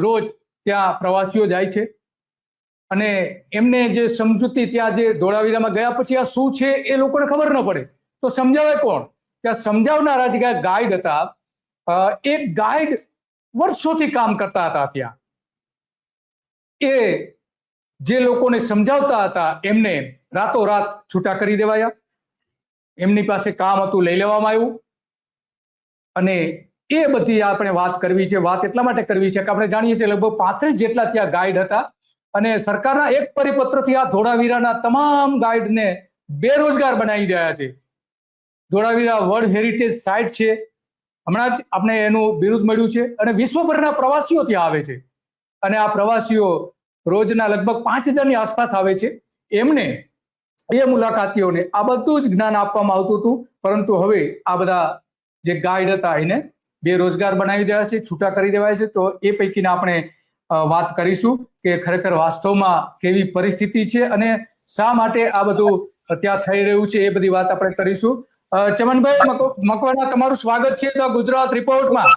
રોજ ત્યાં પ્રવાસીઓ જાય છે અને એમને જે સમજૂતી ત્યાં જે ધોળાવીરામાં ગયા પછી આ શું છે એ લોકોને ખબર ન પડે તો સમજાવે કોણ? ત્યાં સમજાવનારા જે ગાઈડ હતા, એક ગાઈડ વર્ષોથી કામ કરતા હતા ત્યાં. એ જે લોકોને સમજાવતા હતા એમને રાતોરાત છૂટા કરી દેવાયા. એમની પાસે કામ હતું, લઈ લેવામાં આવ્યું. અને એ બધી આપણે વાત કરવી છે. વાત એટલા માટે કરવી છે કે આપણે જાણીએ છીએ લગભગ 35 જેટલા ત્યાં ગાઈડ હતા અને સરકારના એક પરિપત્રથી આ ધોળાવીરાના તમામ ગાઈડને બેરોજગાર બનાવી રહ્યા છે. ધોળાવીરા વર્લ્ડ હેરિટેજ સાઇટ છે, હમણાં જ આપણે એનું બિરુદ મળ્યું છે અને વિશ્વભરના પ્રવાસીઓ ત્યાં આવે છે. અને આ પ્રવાસીઓ રોજના લગભગ 5000ની આસપાસ આવે છે. એમને એ મુલાકાતીઓને આ બધું જ જ્ઞાન આપવામાં આવતું હતું, પરંતુ હવે આ બધા જે ગાઈડ હતા એને બેરોજગાર બનાવી દેવા છે, છૂટા કરી દેવાય છે. તો એ પૈકીના આપણે વાત કરીશું કે ખરેખર વાસ્તવમાં કેવી પરિસ્થિતિ છે અને શા માટે આ બધું ત્યાં થઈ રહ્યું છે, એ બધી વાત આપણે કરીશું. ચમનભાઈ મકવાણા, તમારું સ્વાગત છે તો ગુજરાત રિપોર્ટમાં.